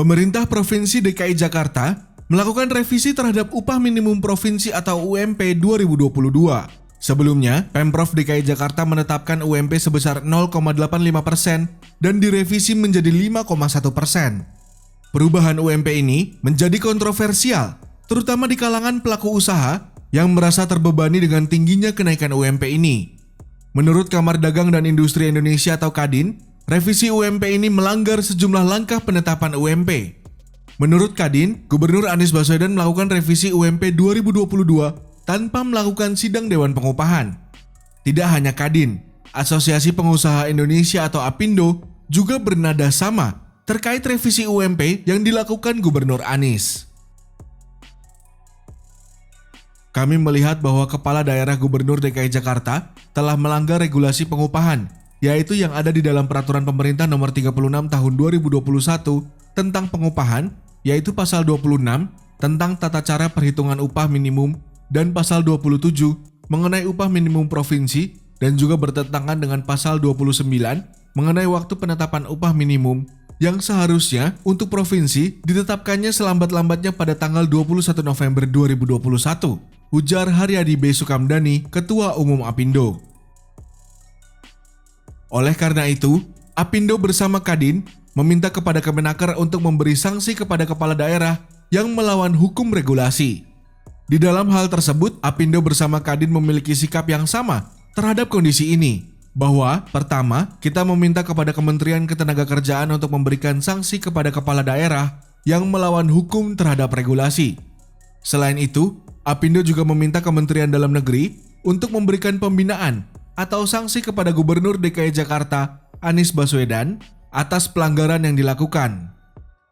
Pemerintah Provinsi DKI Jakarta melakukan revisi terhadap upah minimum provinsi atau UMP 2022. Sebelumnya, Pemprov DKI Jakarta menetapkan UMP sebesar 0,85% dan direvisi menjadi 5,1%. Perubahan UMP ini menjadi kontroversial, terutama di kalangan pelaku usaha yang merasa terbebani dengan tingginya kenaikan UMP ini. Menurut Kamar Dagang dan Industri Indonesia atau Kadin, revisi UMP ini melanggar sejumlah langkah penetapan UMP. Menurut Kadin, Gubernur Anies Baswedan melakukan revisi UMP 2022 tanpa melakukan sidang Dewan Pengupahan. Tidak hanya Kadin, Asosiasi Pengusaha Indonesia atau APindo juga bernada sama terkait revisi UMP yang dilakukan Gubernur Anies. Kami melihat bahwa Kepala Daerah Gubernur DKI Jakarta telah melanggar regulasi pengupahan, yaitu yang ada di dalam Peraturan Pemerintah Nomor 36 Tahun 2021 tentang pengupahan, yaitu Pasal 26 tentang tata cara perhitungan upah minimum dan Pasal 27 mengenai upah minimum provinsi dan juga bertentangan dengan Pasal 29 mengenai waktu penetapan upah minimum yang seharusnya untuk provinsi ditetapkannya selambat-lambatnya pada tanggal 21 November 2021, ujar Haryadi B. Sukamdhani, Ketua Umum APindo. Oleh karena itu, APindo bersama Kadin meminta kepada Kemenaker untuk memberi sanksi kepada kepala daerah yang melawan hukum regulasi. Di dalam hal tersebut, APindo bersama Kadin memiliki sikap yang sama terhadap kondisi ini, bahwa pertama, kita meminta kepada Kementerian Ketenagakerjaan untuk memberikan sanksi kepada kepala daerah yang melawan hukum terhadap regulasi. Selain itu, APindo juga meminta Kementerian Dalam Negeri untuk memberikan pembinaan atau sanksi kepada Gubernur DKI Jakarta Anies Baswedan atas pelanggaran yang dilakukan.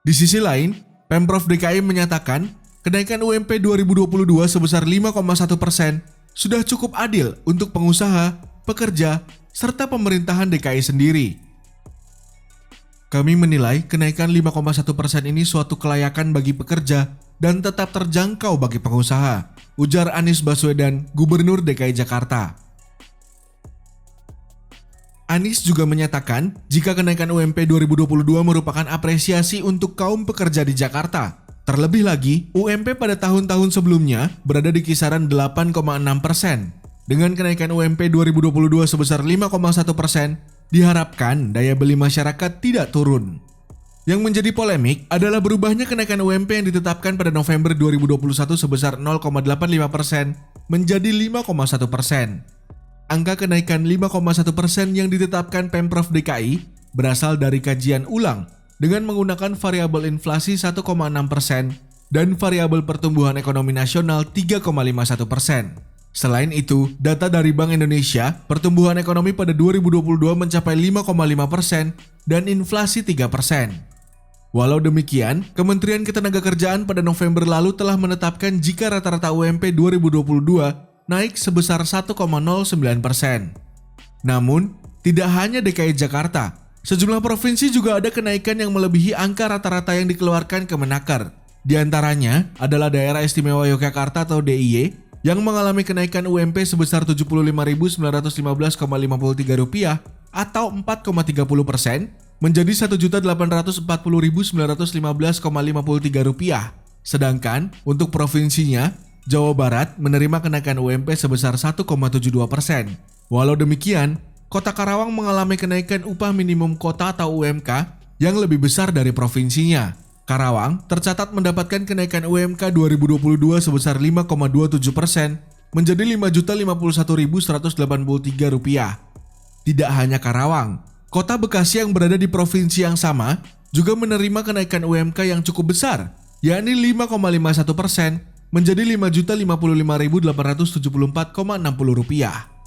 Di sisi lain, Pemprov DKI menyatakan kenaikan UMP 2022 sebesar 5,1% sudah cukup adil untuk pengusaha, pekerja, serta pemerintahan DKI sendiri. Kami menilai kenaikan 5,1% ini suatu kelayakan bagi pekerja dan tetap terjangkau bagi pengusaha, ujar Anies Baswedan, Gubernur DKI Jakarta. Anies juga menyatakan jika kenaikan UMP 2022 merupakan apresiasi untuk kaum pekerja di Jakarta. Terlebih lagi, UMP pada tahun-tahun sebelumnya berada di kisaran 8,6%. Dengan kenaikan UMP 2022 sebesar 5,1%, diharapkan daya beli masyarakat tidak turun. Yang menjadi polemik adalah berubahnya kenaikan UMP yang ditetapkan pada November 2021 sebesar 0,85% menjadi 5,1%. Angka kenaikan 5,1% yang ditetapkan Pemprov DKI berasal dari kajian ulang dengan menggunakan variabel inflasi 1,6% dan variabel pertumbuhan ekonomi nasional 3,51%. Selain itu, data dari Bank Indonesia, pertumbuhan ekonomi pada 2022 mencapai 5,5% dan inflasi 3%. Walau demikian, Kementerian Ketenagakerjaan pada November lalu telah menetapkan jika rata-rata UMP 2022 naik sebesar 1,09%. Namun, tidak hanya DKI Jakarta, sejumlah provinsi juga ada kenaikan yang melebihi angka rata-rata yang dikeluarkan Kemenaker. Di antaranya adalah Daerah Istimewa Yogyakarta atau DIY yang mengalami kenaikan UMP sebesar Rp75.915,53 atau 4,30% menjadi Rp1.840.915,53. Sedangkan untuk provinsinya, Jawa Barat menerima kenaikan UMP sebesar 1,72%. Walau demikian, Kota Karawang mengalami kenaikan upah minimum kota atau UMK yang lebih besar dari provinsinya. Karawang tercatat mendapatkan kenaikan UMK 2022 sebesar 5,27% menjadi Rp5.051.183. Tidak hanya Karawang, Kota Bekasi yang berada di provinsi yang sama juga menerima kenaikan UMK yang cukup besar, yakni 5,51% menjadi Rp5.055.874,60.